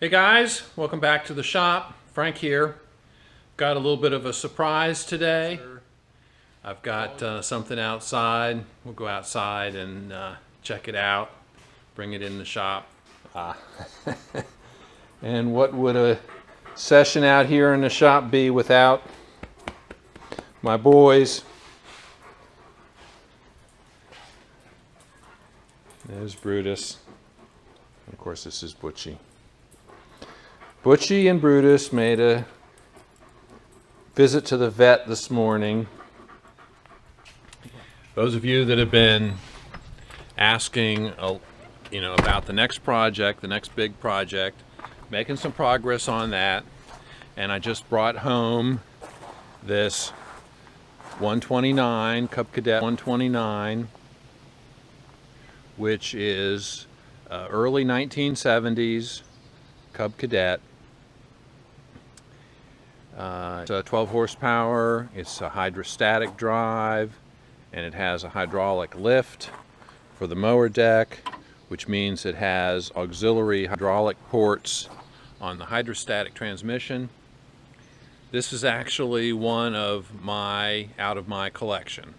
Hey guys, welcome back to the shop. Frank here. Got a little bit of a surprise today. I've got something outside. We'll go outside and check it out, bring it in the shop. And what would a session out here in the shop be without my boys? There's Brutus. And of course, this is Butchie. Butchie and Brutus made a visit to the vet this morning. Those of you that have been asking, about the next project, the next big project, making some progress on that, and I just brought home this 129 Cub Cadet 129, which is early 1970s Cub Cadet. It's a 12 horsepower, it's a hydrostatic drive, and it has a hydraulic lift for the mower deck, which means it has auxiliary hydraulic ports on the hydrostatic transmission. This is actually one of out of my collection.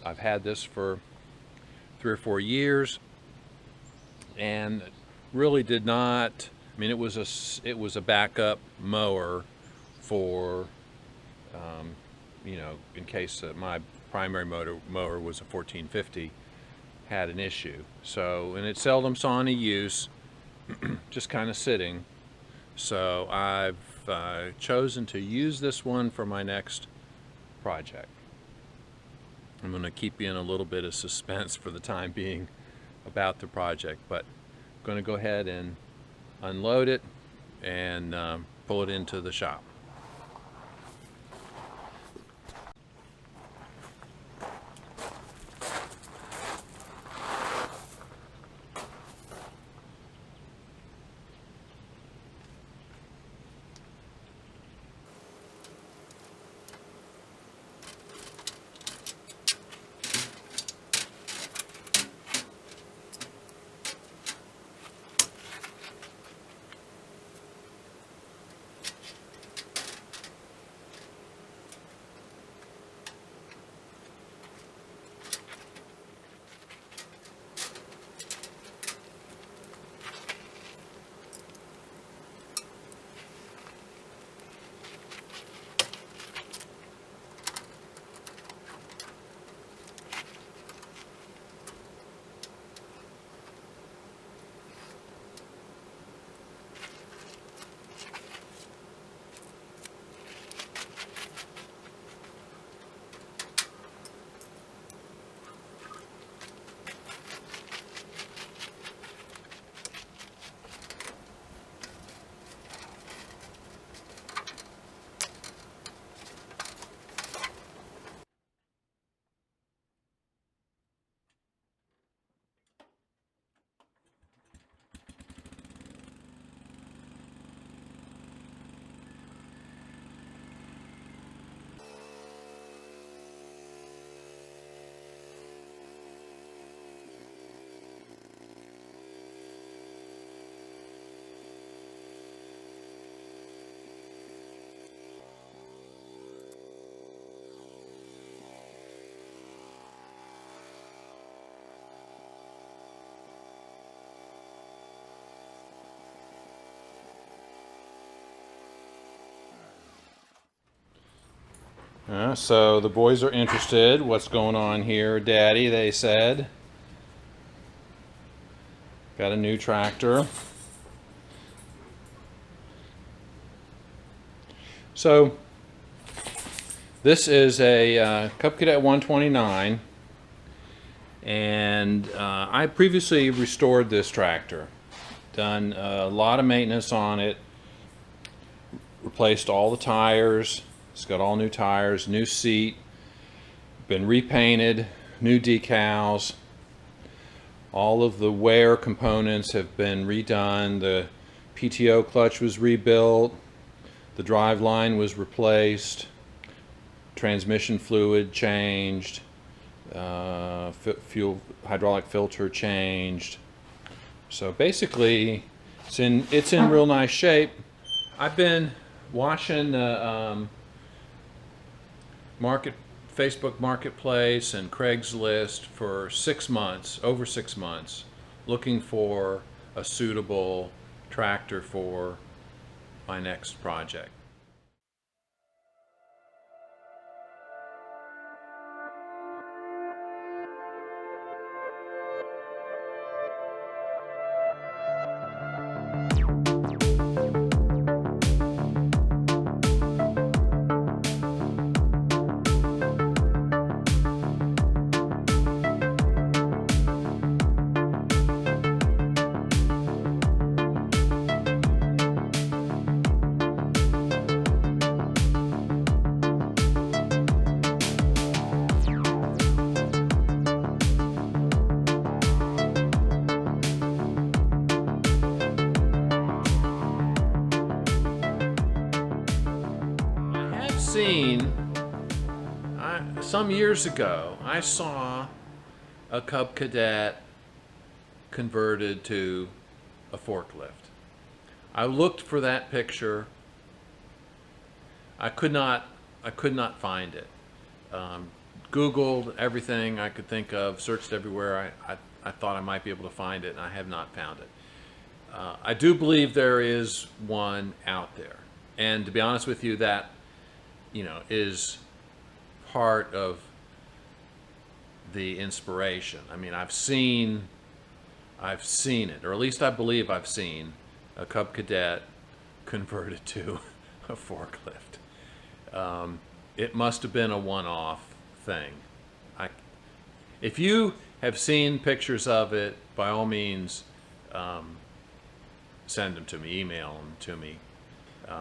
I've had this for 3 or 4 years, and really did not. I mean, it was a backup mower for, in case my primary mower was a 1450, had an issue. So, and it seldom saw any use, just kind of sitting. So I've chosen to use this one for my next project. I'm going to keep you in a little bit of suspense for the time being about the project, but I'm going to go ahead and unload it and pull it into the shop. So the boys are interested. What's going on here, Daddy? They said. Got a new tractor. So this is a Cub Cadet 129, and I previously restored this tractor. Done a lot of maintenance on it. Replaced all the tires. It's got all new tires, new seat, been repainted, new decals. All of the wear components have been redone. The PTO clutch was rebuilt. The drive line was replaced. Transmission fluid changed. Fuel hydraulic filter changed. So basically, It's in real nice shape. I've been watching Facebook Marketplace and Craigslist for 6 months, over 6 months, looking for a suitable tractor for my next project. Some years ago, I saw a Cub Cadet converted to a forklift. I looked for that picture. I could not find it. Googled everything I could think of, searched everywhere. I thought I might be able to find it, and I have not found it. I do believe there is one out there, and to be honest with you, that is part of the inspiration. I mean, I've seen it, or at least I believe I've seen a Cub Cadet converted to a forklift. It must have been a one-off thing. If you have seen pictures of it, by all means, send them to me, email them to me.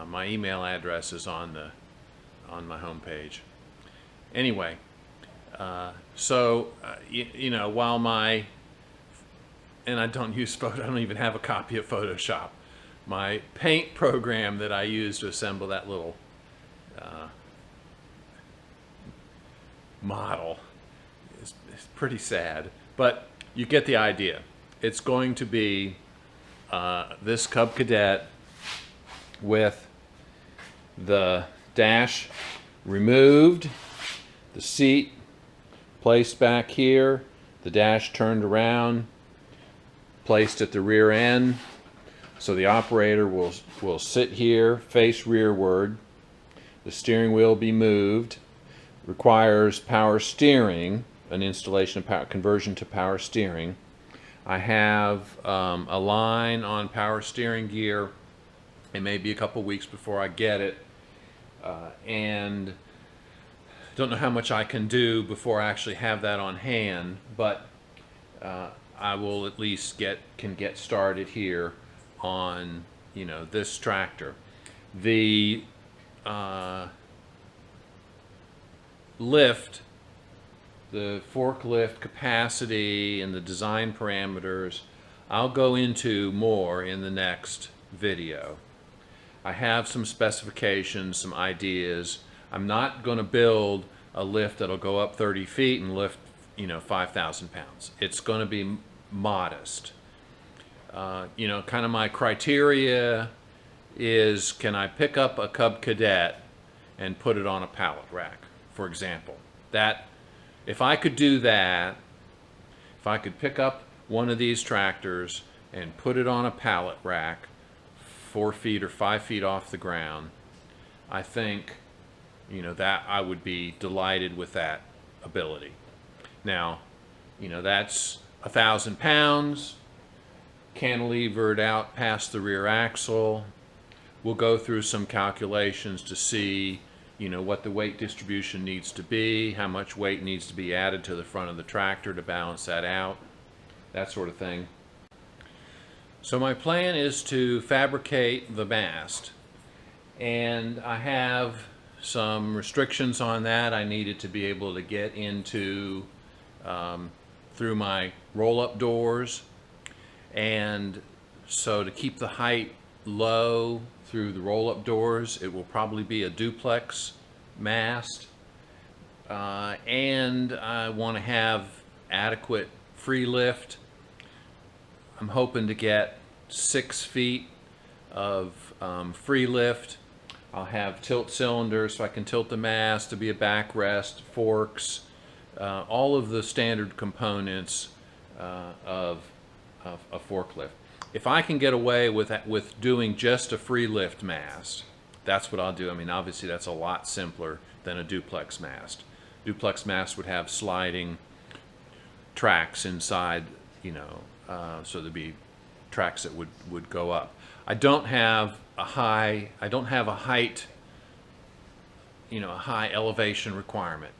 My email address is on my homepage. Anyway, while and I don't use I don't even have a copy of Photoshop. My paint program that I use to assemble that little model is pretty sad, but you get the idea. It's going to be this Cub Cadet with the dash removed, the seat placed back here, the dash turned around, placed at the rear end, so the operator will sit here, face rearward. The steering wheel be moved. Requires power steering, an installation of power conversion to power steering. I have a line on power steering gear. It may be a couple weeks before I get it, and don't know how much I can do before I actually have that on hand, but I will at least can get started here on this tractor. The lift, the forklift capacity and the design parameters, I'll go into more in the next video. I have some specifications, some ideas. I'm not going to build a lift that'll go up 30 feet and lift 5,000 pounds. It's going to be modest. Kind of my criteria is, can I pick up a Cub Cadet and put it on a pallet rack, for example? That, if I could do that, if I could pick up one of these tractors and put it on a pallet rack 4 feet or 5 feet off the ground, I think that I would be delighted with that ability. Now, that's 1,000 pounds, cantilevered out past the rear axle. We'll go through some calculations to see, what the weight distribution needs to be, how much weight needs to be added to the front of the tractor to balance that out, that sort of thing. So my plan is to fabricate the mast, and I have some restrictions on that. I needed to be able to get into through my roll-up doors, and so to keep the height low through the roll-up doors, it will probably be a duplex mast, and I want to have adequate free lift. I'm hoping to get 6 feet of free lift. I'll have tilt cylinders so I can tilt the mast to be a backrest, forks, all of the standard components of a forklift. If I can get away with doing just a free lift mast, that's what I'll do. I mean, obviously that's a lot simpler than a duplex mast. Duplex mast would have sliding tracks inside, you know, so there'd be tracks that would go up. I don't have a height, you know, a high elevation requirement.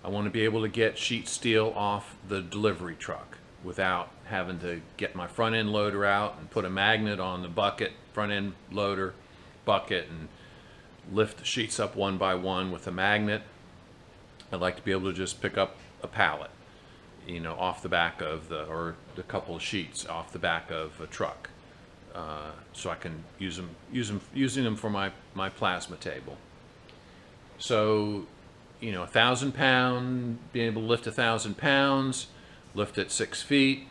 I want to be able to get sheet steel off the delivery truck without having to get my front end loader out and put a magnet on the bucket, front end loader bucket, and lift the sheets up one by one with a magnet. I'd like to be able to just pick up a pallet, you know, off the back of or a couple of sheets off the back of a truck, so I can using them for my plasma table. So, you know, 1,000 pound, being able to lift 1,000 pounds, lift at 6 feet,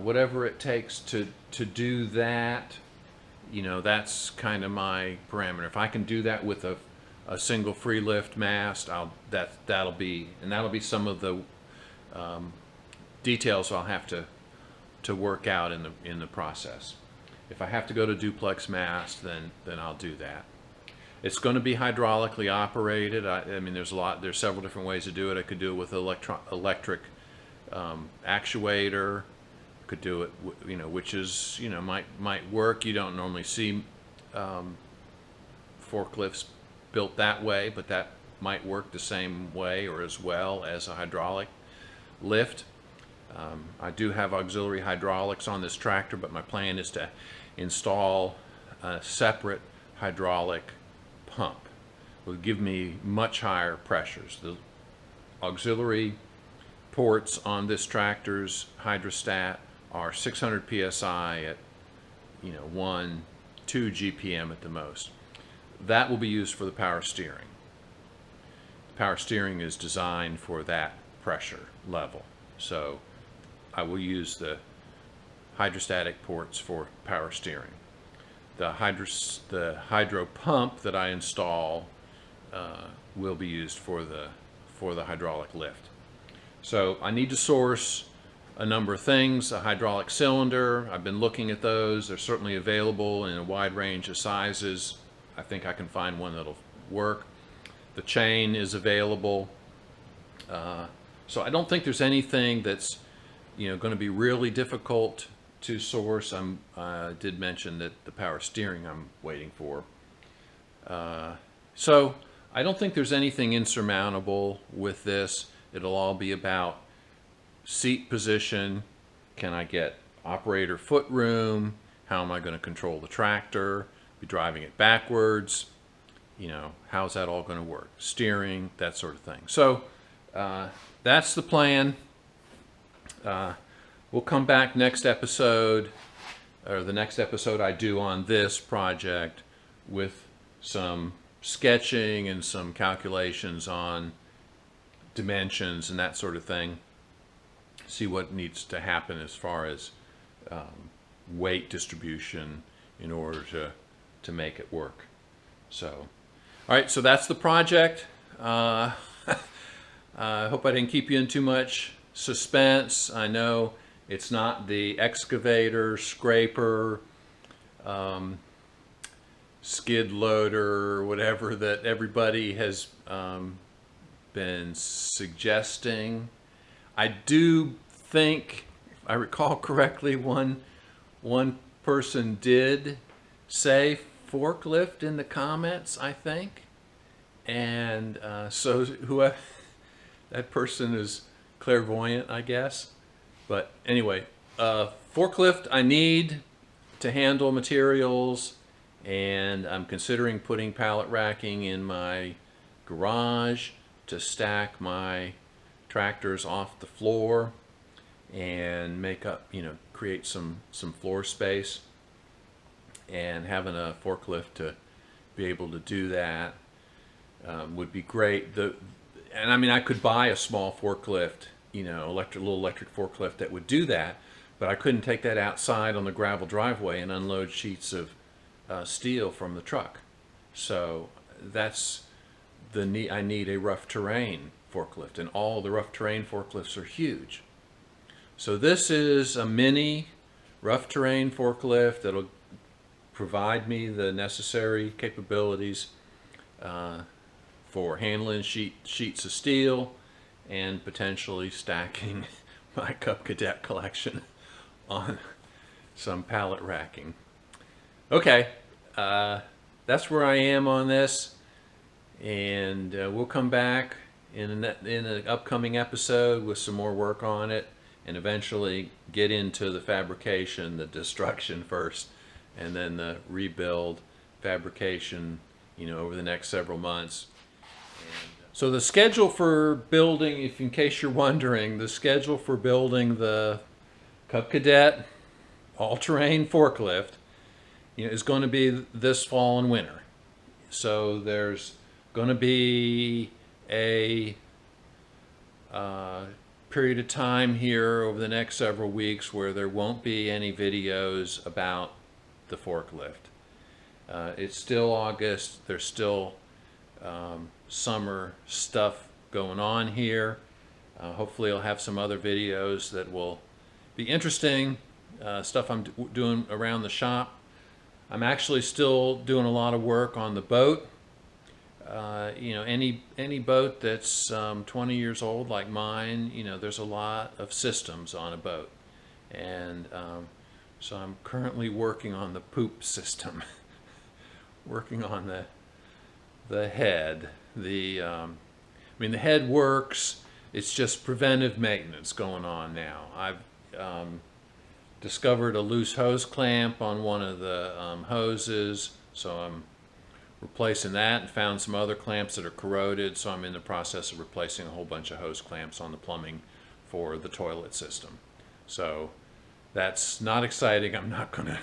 whatever it takes to do that. You know, that's kind of my parameter. If I can do that with a single free lift mast, that'll be some of the details I'll have to work out in the process. If I have to go to duplex mast, then I'll do that. It's going to be hydraulically operated. I mean, there's several different ways to do it. I could do it with electric actuator. Could do it, you know, which is, you know, might work. You don't normally see forklifts built that way, but that might work the same way or as well as a hydraulic lift. I do have auxiliary hydraulics on this tractor, but my plan is to install a separate hydraulic pump. It will give me much higher pressures. The auxiliary ports on this tractor's hydrostat are 600 psi at, you know, 2 GPM at the most. That will be used for the power steering. The power steering is designed for that pressure level, so I will use the hydrostatic ports for power steering. The hydro pump that I install will be used for the hydraulic lift. So I need to source a number of things. A hydraulic cylinder, I've been looking at those. They're certainly available in a wide range of sizes. I think I can find one that'll work. The chain is available. So I don't think there's anything that's, you know, going to be really difficult to source. I did mention that the power steering I'm waiting for. So I don't think there's anything insurmountable with this. It'll all be about seat position. Can I get operator foot room? How am I going to control the tractor? Be driving it backwards? You know, how's that all going to work? Steering, that sort of thing. So that's the plan. We'll come back next episode, or the next episode I do on this project, with some sketching and some calculations on dimensions and that sort of thing. See what needs to happen as far as weight distribution in order to make it work. So, all right, so that's the project. I hope I didn't keep you in too much suspense. I know it's not the excavator, scraper, skid loader, whatever that everybody has been suggesting. I do think, if I recall correctly, one person did say forklift in the comments, I think. And so whoever that person is clairvoyant, I guess. But anyway, forklift I need to handle materials, and I'm considering putting pallet racking in my garage to stack my tractors off the floor and make up, you know, create some floor space, and having a forklift to be able to do that would be great. And I mean, I could buy a small forklift, you know, little electric forklift that would do that, but I couldn't take that outside on the gravel driveway and unload sheets of steel from the truck. So that's the need. I need a rough terrain forklift, and all the rough terrain forklifts are huge. So this is a mini rough terrain forklift that'll provide me the necessary capabilities for handling sheets of steel and potentially stacking my Cub Cadet collection on some pallet racking. Okay, that's where I am on this, and we'll come back in an upcoming episode with some more work on it, and eventually get into the fabrication, the destruction first, and then the rebuild, fabrication, over the next several months. So the schedule for building, if in case you're wondering, the schedule for building the Cub Cadet all-terrain forklift, is going to be this fall and winter. So there's going to be a period of time here over the next several weeks where there won't be any videos about the forklift. It's still August. There's still summer stuff going on here. Hopefully I'll have some other videos that will be interesting, stuff I'm doing around the shop. I'm actually still doing a lot of work on the boat. Any boat that's 20 years old like mine, there's a lot of systems on a boat. And so I'm currently working on the poop system. Working on the head. The head works. It's just preventive maintenance going on now. I've discovered a loose hose clamp on one of the hoses, so I'm replacing that, and found some other clamps that are corroded, so I'm in the process of replacing a whole bunch of hose clamps on the plumbing for the toilet system. So that's not exciting. I'm not gonna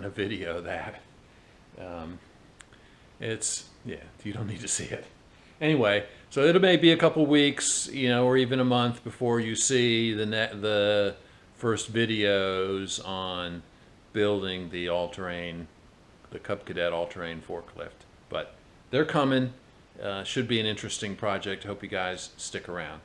video that. You don't need to see it. Anyway, so it may be a couple weeks, or even a month before you see the first videos on building the all-terrain, the Cub Cadet all-terrain forklift. But they're coming. Should be an interesting project. Hope you guys stick around.